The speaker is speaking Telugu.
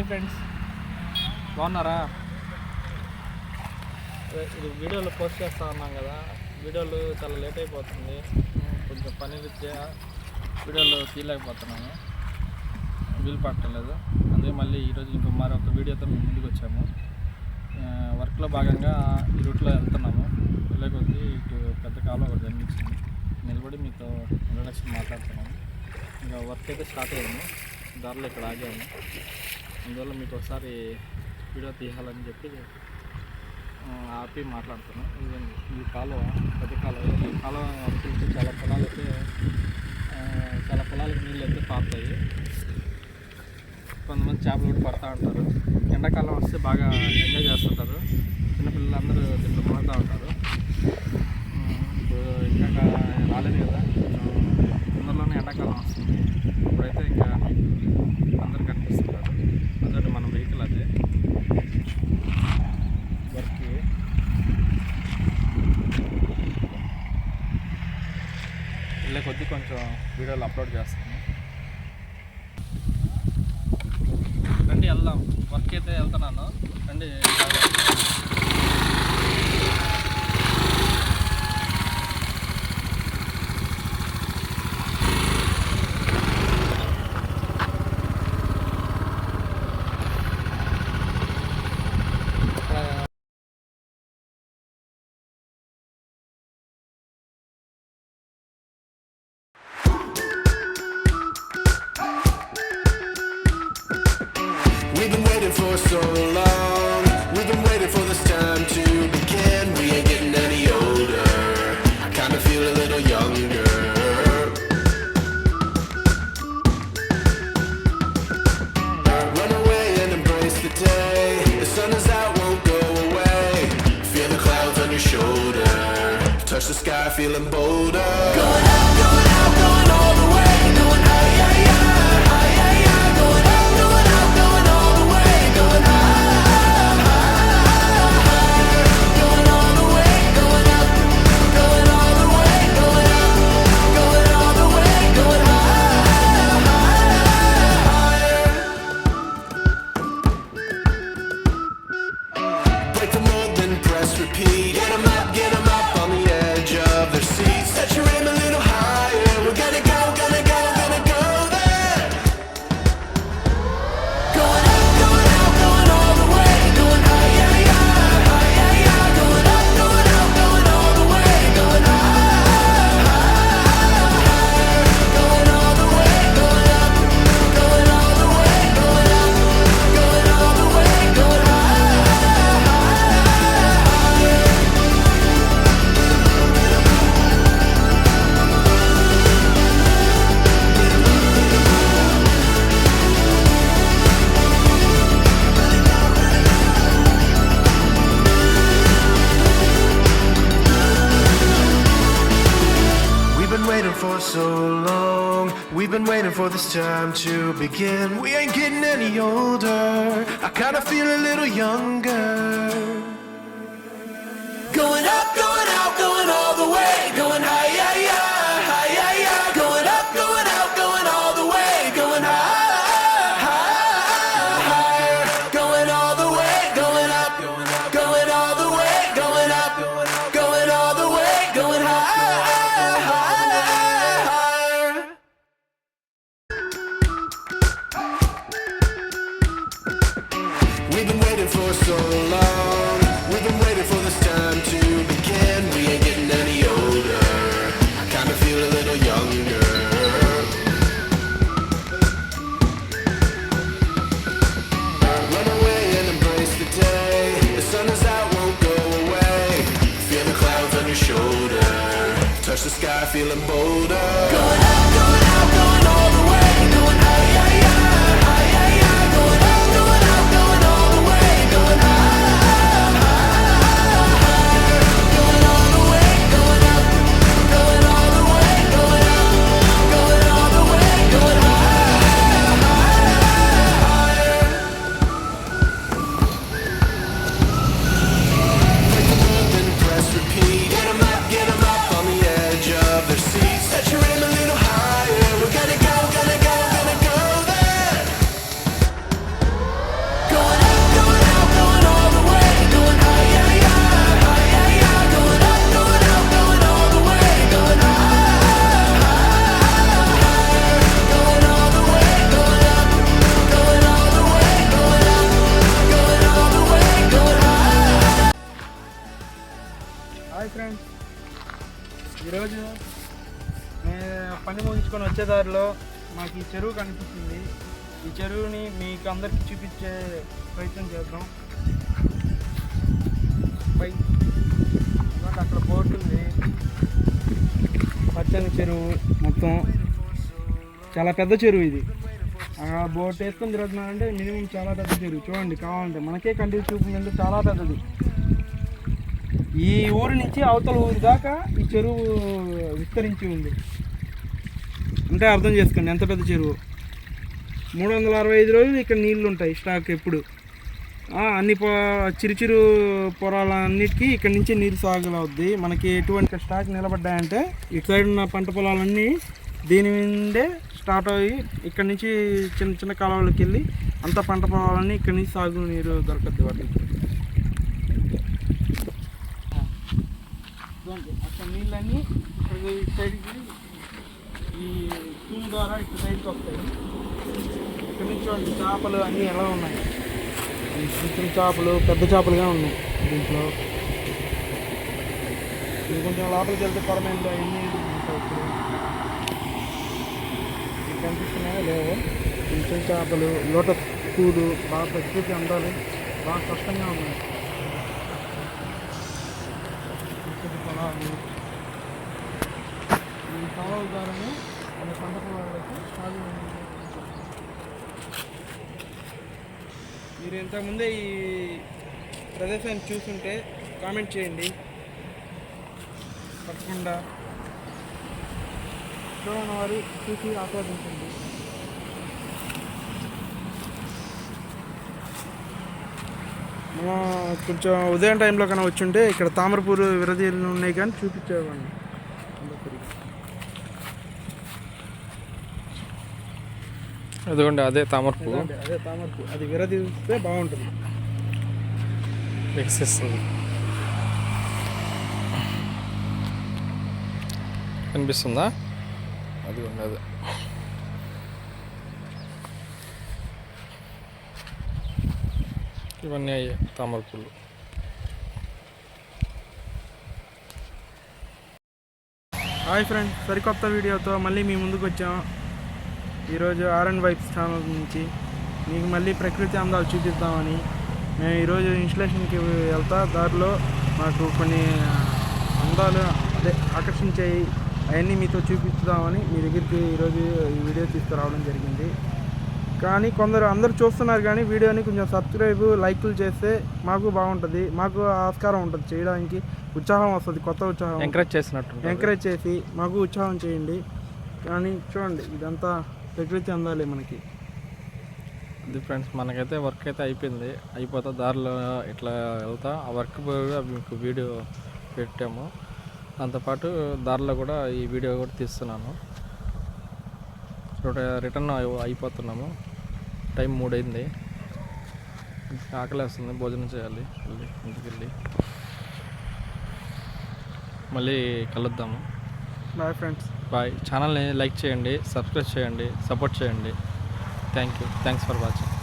హాయ్ ఫ్రెండ్స్, బాగున్నారా? ఇది వీడియోలు పోస్ట్ చేస్తూ ఉన్నాం కదా, వీడియోలు చాలా లేట్ అయిపోతుంది. కొంచెం పని రీత్యా వీడియోలు తీయలేకపోతున్నాము, వీలు పట్టలేదు. అందుకే మళ్ళీ ఈరోజు మరొక వీడియోతో మేము ముందుకు వచ్చాము. వర్క్లో భాగంగా ఈ రూట్లో వెళ్తున్నాము. వెళ్ళే కొద్దీ ఇటు పెద్ద కాలం ఒకటి కనిపించింది. నిలబడి మీతో ఇంట్రడక్షన్ మాట్లాడుతున్నాము. ఇంకా వర్క్ అయితే స్టార్ట్ అయ్యాము, దారిలో ఇక్కడ ఆగాము. అందువల్ల మీకు ఒకసారి వీడియో తీయాలని చెప్పి ఆపి మాట్లాడుతున్నాం. ఈ కాలువ పెద్ద కాలువ, ఈ కాలువ అనుకుంటే చాలా పొలాలకి నీళ్ళు అయితే పారుతాయి. కొంతమంది చేపలు కూడా పడుతూ ఉంటారు. ఎండాకాలం వస్తే బాగా ఎంజాయ్ చేస్తుంటారు. చిన్నపిల్లలందరూ దీంట్లో పడుతూ ఉంటారు. ఇప్పుడు ఇంకా రాలేదు కదా, తొందరలోనే ఎండాకాలం వస్తుంది. ఇప్పుడైతే ఇంకా అందరు కనిపిస్తున్నారు. అదే మన వెహికల్ అదే వర్క్కి. వెళ్ళే కొద్దీ కొంచెం వీడియోలు అప్లోడ్ చేస్తాను. రండి వెళ్దాం. వర్క్ అయితే వెళ్తున్నాను, రండి. We've been waiting for so long. We've been waiting for this time to begin. We ain't getting any older. I kinda feel a little younger. Run away and embrace the day. The sun is out, won't go away. Feel the clouds on your shoulder. Touch the sky, feeling bolder. Going up, going out, going all the way. Going high, high, high, high, high, high. Going up, going out, going all the way. Going high, high, higher. Going all the way, going up. Going all the way, going up. Going all the way, going high, higher. Break the mold, then press repeat. Get 'em up on the edge of their seats. Set your aim a little higher. We're gonna go, gonna go, gonna go there. Going up, going out, going all the way. Going high, high, high, high, high, high. Going up, going out, going all the way. Going high, higher. Going all the way, going up. Going all the way, going up. Going all the way, going higher. We've been waiting for so long. We've been waiting for this time to begin. We ain't getting any older. I kinda feel a little younger. Going up, going out, going all the way. Going high, high, high, high, high, high. Going up, going out, going all the way. Going high, high, higher. Going all the way, going up. Going all the way, going up. Going all the way, going high, higher. We've been waiting for so long. We've been waiting for this time to begin. We ain't getting any older. I kinda feel a little younger. Run away and embrace the day. The sun is out, won't go away. Feel the clouds on your shoulder. Touch the sky, feeling bolder. Going up, going out, going all the way. Going high, high, high, high, high, high. Going up, going out, going all the way. Going high, higher. Going all the way, going up. Going all the way, going up. Going all the way, going higher. Break the mold, then press repeat. Get 'em up on the edge of their seats. Set your aim a little higher. తీసుకొని వచ్చేదారిలో మాకు ఈ చెరువు కనిపిస్తుంది. ఈ చెరువుని మీకు అందరికి చూపించే ప్రయత్నం చేద్దాం. పై అక్కడ బోట్ ఉంది, పచ్చని చెరువు మొత్తం, చాలా పెద్ద చెరువు ఇది. బోట్ వేసుకొని తిరుగుతున్నారంటే మినిమం చాలా పెద్ద చెరువు. చూడండి, కావాలంటే మనకే కంటి చూపు మీద చాలా పెద్దది. ఈ ఊరి నుంచి అవతల ఊరి దాకా ఈ చెరువు విస్తరించి ఉంది అంటే అర్థం చేసుకోండి ఎంత పెద్ద చెరువు. 365 రోజులు ఇక్కడ నీళ్ళు ఉంటాయి స్టాక్ ఎప్పుడు. అన్ని చిరుచిరు పొలాలన్నిటికీ ఇక్కడ నుంచి నీరు సాగులు అవుద్ది. మనకి ఎటువంటి స్టాక్ నిలబడ్డాయంటే ఇటు సైడ్ ఉన్న పంట పొలాలన్నీ దీని నుండే స్టార్ట్ అయ్యి ఇక్కడ నుంచి చిన్న చిన్న కాలువలోకి వెళ్ళి అంత పంట పొలాలన్నీ ఇక్కడ నుంచి సాగు నీరు దొరకద్ది వాటికి. అక్కడ నీళ్ళన్నీ ఇక్కడ ఇటు సైడ్కి ఈ తూము ద్వారా ఇటు సైడ్కి వస్తాయి. ఇక్కడ నుంచి చూడండి చేపలు అన్నీ ఎలా ఉన్నాయి. చిన్న చేపలు పెద్ద చేపలుగా ఉన్నాయి దీంట్లో. ఇది కొంచెం లోపలికి వెళ్తే కొరమేందో అవన్నీ ఉంటాయి. ఇప్పుడు కనిపిస్తున్నాయో లేవో చిన్న చేపలు, లోటస్ పూలు, బాగా ప్రకృతి అందాలు బాగా కష్టంగా ఉన్నాయి. పొలాలు ఈ కాలువ ద్వారానే మన పంట పొలాలకు సాగు. మీరు ఇంతకుముందే ఈ ప్రదేశాన్ని చూస్తుంటే కామెంట్ చేయండి తప్పకుండా. చూడని వారు చూసి ఆస్వాదించండి. మనం కొంచెం ఉదయం టైంలో కన్నా వచ్చుంటే ఇక్కడ తామరపూరు విరదీలు ఉన్నాయి కానీ చూపించేవాడిని. అదిగోండి అదే తామరపు, అదే తామరపు. అది విరదీస్తే బాగుంటుంది, వికసిస్తుంది. కనిపిస్తుందా? అదిగోండి అదే. ఇవన్నీ అయ్యాయి తామరపూలు. హాయ్ ఫ్రెండ్స్, సరికొత్త వీడియోతో మళ్ళీ మీ ముందుకు వచ్చాం. ఈరోజు ఆర్ఎన్ వైబ్స్ ఛానల్ నుంచి మీకు మళ్ళీ ప్రకృతి అందాలు చూపిద్దామని మేము ఈరోజు ఇన్స్టలేషన్కి వెళ్తా దారిలో మాకు కొన్ని అందాలు ఆకర్షించాయి. అవన్నీ మీతో చూపిద్దామని మీ దగ్గరికి ఈరోజు ఈ వీడియో తీసుకురావడం జరిగింది. కానీ అందరూ చూస్తున్నారు కానీ వీడియోని కొంచెం సబ్స్క్రైబ్, లైక్లు చేస్తే మాకు బాగుంటుంది, మాకు ఆస్కారం ఉంటుంది చేయడానికి, ఉత్సాహం వస్తుంది, కొత్త ఉత్సాహం ఎంకరేజ్ చేసి మాకు ఉత్సాహం చేయండి. కానీ చూడండి ఇదంతా ప్రకృతి అందాలే మనకి. అది ఫ్రెండ్స్, మనకైతే వర్క్ అయితే అయిపోతా దారిలో ఇట్లా వెళ్తా ఆ వర్క్ మీకు వీడియో పెట్టాము. దాంతోపాటు దారిలో కూడా ఈ వీడియో కూడా తీస్తున్నాను. రిటర్న్ అయిపోతున్నాము. టైం 3 అయింది. ఆకలేస్తుంది, భోజనం చేయాలి. ఇంటికి వెళ్ళి మళ్ళీ కలుద్దాము. Bye friends, bye. ఛానల్ని లైక్ చేయండి, సబ్స్క్రైబ్ చేయండి, సపోర్ట్ చేయండి. Thanks for watching.